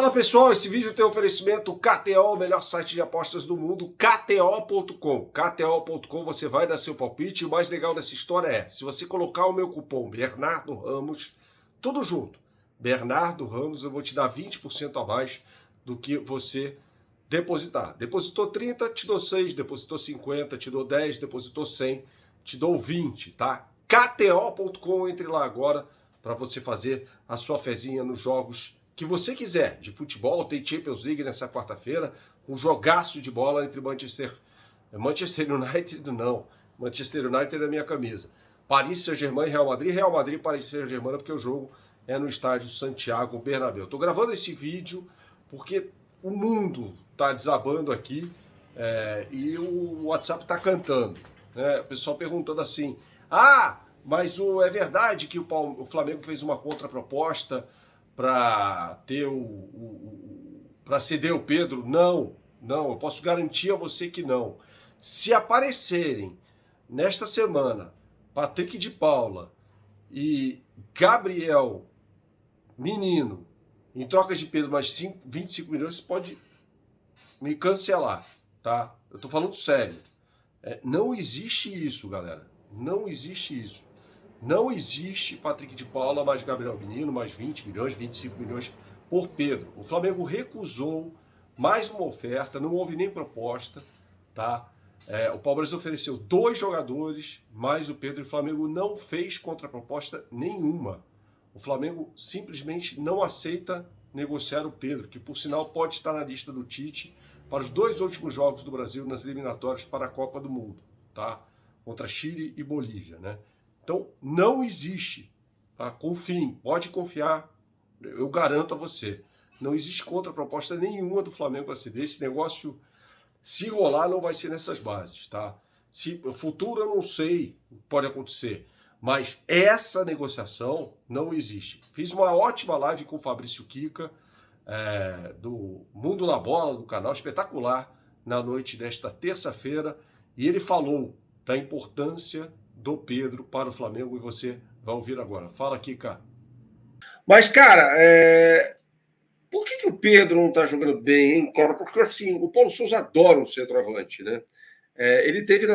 Fala pessoal, esse vídeo tem oferecimento KTO, o melhor site de apostas do mundo, KTO.com. KTO.com você vai dar seu palpite e o mais legal dessa história é, se você colocar o meu cupom Bernardo Ramos, tudo junto, Bernardo Ramos, eu vou te dar 20% a mais do que você depositar. Depositou 30, te dou 6, depositou 50, te dou 10, depositou 100, te dou 20, tá? KTO.com, entre lá agora para você fazer a sua fezinha nos jogos que você quiser, de futebol. Tem Champions League nessa quarta-feira, um jogaço de bola entre Manchester United não, Manchester United é da minha camisa, Paris Saint-Germain e Real Madrid, Paris Saint-Germain, porque o jogo é no estádio Santiago Bernabéu. Estou gravando esse vídeo porque o mundo está desabando aqui e o WhatsApp está cantando, né? O pessoal perguntando assim, mas é verdade que o Flamengo fez uma contraproposta para ter para ceder o Pedro? Não, eu posso garantir a você que não. Se aparecerem nesta semana Patrick de Paula e Gabriel Menino em troca de Pedro mais 25 milhões, você pode me cancelar, tá? Eu tô falando sério. Não existe isso, galera. Não existe isso. Não existe Patrick de Paula mais Gabriel Menino, mais 20 milhões, 25 milhões por Pedro. O Flamengo recusou mais uma oferta, não houve nem proposta, tá? O Palmeiras ofereceu 2 jogadores, mais o Pedro, e o Flamengo não fez contraproposta nenhuma. O Flamengo simplesmente não aceita negociar o Pedro, que por sinal pode estar na lista do Tite para os 2 últimos jogos do Brasil nas eliminatórias para a Copa do Mundo, tá? Contra Chile e Bolívia, né? Então, não existe, tá? Confiem, pode confiar, eu garanto a você. Não existe contraproposta nenhuma do Flamengo para ceder. Esse negócio, se rolar, não vai ser nessas bases, tá? O futuro eu não sei o que pode acontecer, mas essa negociação não existe. Fiz uma ótima live com o Fabrício Kika, do Mundo na Bola, do canal, espetacular, na noite desta terça-feira, e ele falou da importância do Pedro para o Flamengo, e você vai ouvir agora. Fala aqui, cara. Mas, cara, por que o Pedro não está jogando bem, hein, cara? Porque, assim, o Paulo Souza adora um centroavante, né? Ele teve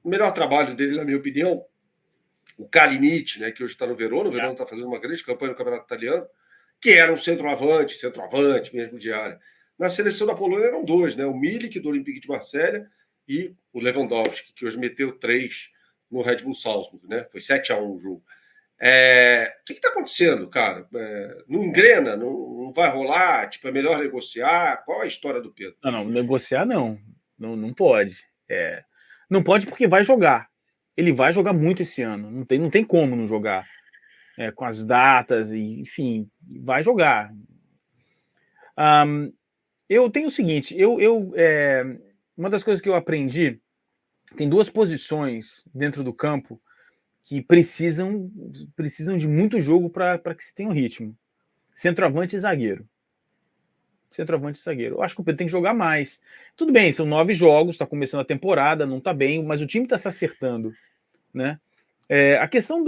o melhor trabalho dele, na minha opinião, o Kalinic, né, que hoje está no Verona. O Verona está fazendo uma grande campanha no Campeonato Italiano, que era um centroavante mesmo de área. Na seleção da Polônia eram 2, né? O Milik, do Olympique de Marselha, e o Lewandowski, que hoje meteu 3 no Red Bull Salzburg, né? Foi 7-1 o jogo. O que está acontecendo, cara? Não engrena? Não vai rolar? Tipo, é melhor negociar? Qual a história do Pedro? Não, negociar não pode. Não pode porque vai jogar. Ele vai jogar muito esse ano. Não tem como não jogar. Com as datas, enfim, vai jogar. Eu tenho o seguinte, uma das coisas que eu aprendi, tem 2 posições dentro do campo que precisam de muito jogo para que se tenha um ritmo. Centroavante e zagueiro. Eu acho que o Pedro tem que jogar mais. Tudo bem, são 9 jogos, está começando a temporada, não está bem, mas o time está se acertando, né? A questão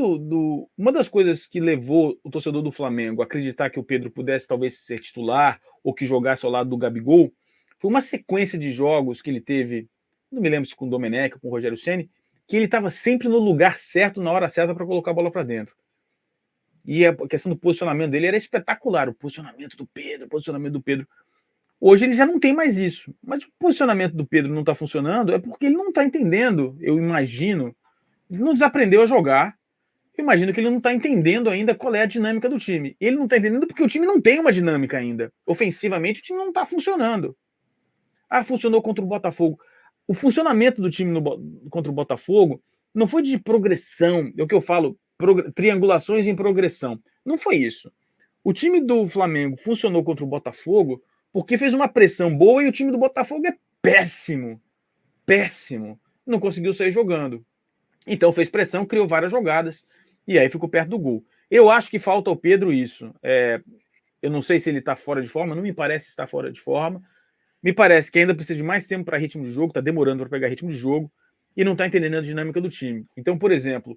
uma das coisas que levou o torcedor do Flamengo a acreditar que o Pedro pudesse talvez ser titular ou que jogasse ao lado do Gabigol foi uma sequência de jogos que ele teve, não me lembro se com o Domenech ou com o Rogério Ceni, que ele estava sempre no lugar certo, na hora certa para colocar a bola para dentro. E a questão do posicionamento dele era espetacular, o posicionamento do Pedro. Hoje ele já não tem mais isso, mas o posicionamento do Pedro não está funcionando é porque ele não está entendendo, eu imagino, não desaprendeu a jogar. Eu imagino que ele não está entendendo ainda qual é a dinâmica do time. Ele não está entendendo porque o time não tem uma dinâmica ainda. Ofensivamente, o time não está funcionando. Funcionou contra o Botafogo. O funcionamento do time contra o Botafogo não foi de progressão, é o que eu falo, triangulações em progressão. Não foi isso. O time do Flamengo funcionou contra o Botafogo porque fez uma pressão boa e o time do Botafogo é péssimo. Péssimo. Não conseguiu sair jogando. Então fez pressão, criou várias jogadas e aí ficou perto do gol. Eu acho que falta ao Pedro isso. Eu não sei se ele está fora de forma, não me parece estar fora de forma. Me parece que ainda precisa de mais tempo para ritmo de jogo, está demorando para pegar ritmo de jogo e não está entendendo a dinâmica do time. Então, por exemplo,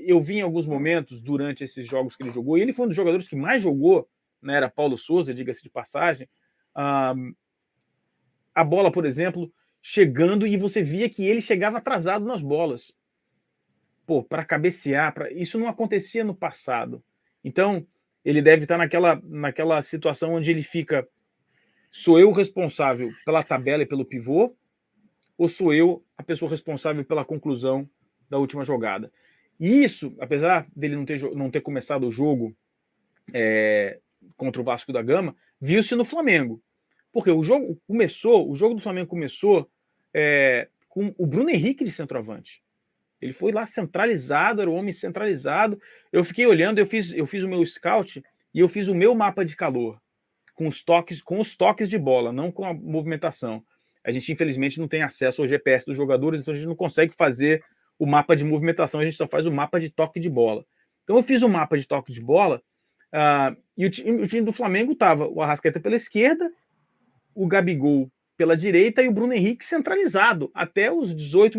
eu vi em alguns momentos durante esses jogos que ele jogou, e ele foi um dos jogadores que mais jogou na era Paulo Souza, diga-se de passagem, a bola, por exemplo, chegando e você via que ele chegava atrasado nas bolas. Pô, para cabecear, isso não acontecia no passado. Então, ele deve estar naquela situação onde ele fica: sou eu o responsável pela tabela e pelo pivô, ou sou eu a pessoa responsável pela conclusão da última jogada? E isso, apesar dele não ter começado o jogo contra o Vasco da Gama, viu-se no Flamengo. Porque o jogo do Flamengo começou com o Bruno Henrique de centroavante. Ele foi lá centralizado, era o homem centralizado. Eu fiquei olhando, eu fiz o meu scout e eu fiz o meu mapa de calor com os toques de bola, não com a movimentação. A gente, infelizmente, não tem acesso ao GPS dos jogadores, então a gente não consegue fazer o mapa de movimentação, a gente só faz o mapa de toque de bola. Então eu fiz o mapa de toque de bola e o time do Flamengo estava o Arrascaeta pela esquerda, o Gabigol pela direita e o Bruno Henrique centralizado até os 19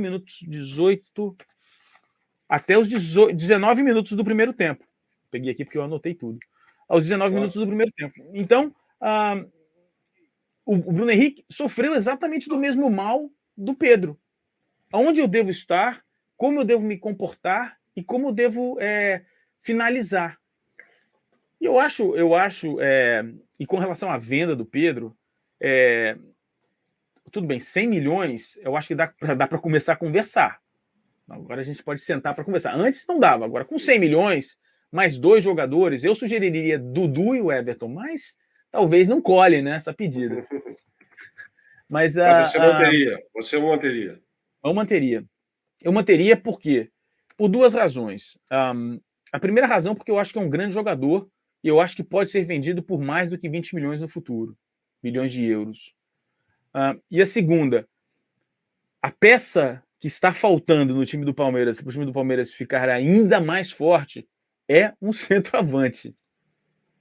minutos do primeiro tempo. Peguei aqui porque eu anotei tudo. Aos 19 minutos do primeiro tempo. Então, o Bruno Henrique sofreu exatamente do mesmo mal do Pedro. Onde eu devo estar, como eu devo me comportar e como eu devo finalizar. E eu acho, e com relação à venda do Pedro, tudo bem, 100 milhões, eu acho que dá para começar a conversar. Agora a gente pode sentar para conversar. Antes não dava, agora com 100 milhões, mais 2 jogadores, eu sugeriria Dudu e o Everton, mas talvez não colhe, né, essa pedida. Mas você manteria? Eu manteria. Eu manteria por quê? Por 2 razões. A primeira razão porque eu acho que é um grande jogador e eu acho que pode ser vendido por mais do que 20 milhões no futuro. Milhões de euros. E a segunda, a peça que está faltando no time do Palmeiras, para o time do Palmeiras ficar ainda mais forte, é um centroavante.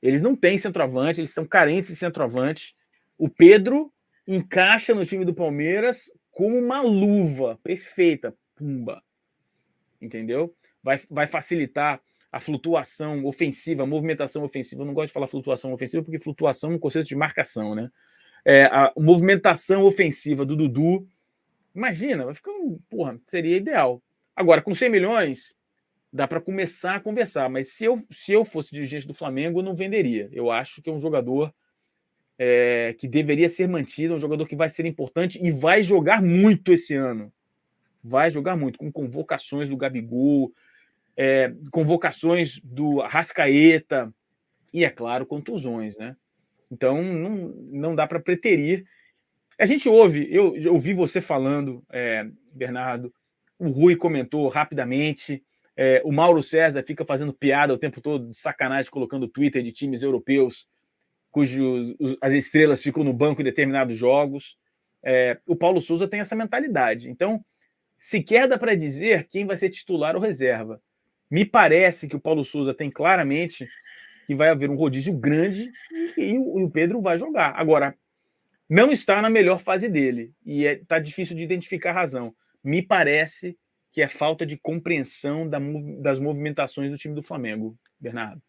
Eles não têm centroavante, eles são carentes de centroavante. O Pedro encaixa no time do Palmeiras como uma luva perfeita, pumba. Entendeu? Vai facilitar a flutuação ofensiva, a movimentação ofensiva. Eu não gosto de falar flutuação ofensiva porque flutuação é um conceito de marcação, né? A movimentação ofensiva do Dudu, imagina, vai ficar seria ideal. Agora, com 100 milhões, dá para começar a conversar, mas se eu fosse dirigente do Flamengo, eu não venderia. Eu acho que é um jogador que deveria ser mantido, um jogador que vai ser importante e vai jogar muito esse ano. Vai jogar muito, com convocações do Gabigol, convocações do Arrascaeta e, é claro, contusões, né? Então, não dá para preterir. A gente ouve, eu ouvi você falando, Bernardo, o Rui comentou rapidamente, o Mauro César fica fazendo piada o tempo todo, de sacanagem, colocando o Twitter de times europeus, cujos as estrelas ficam no banco em determinados jogos. O Paulo Souza tem essa mentalidade. Então, sequer dá para dizer quem vai ser titular ou reserva. Me parece que o Paulo Souza tem claramente que vai haver um rodízio grande e o Pedro vai jogar. Agora, não está na melhor fase dele e está difícil de identificar a razão. Me parece que é falta de compreensão das movimentações do time do Flamengo, Bernardo.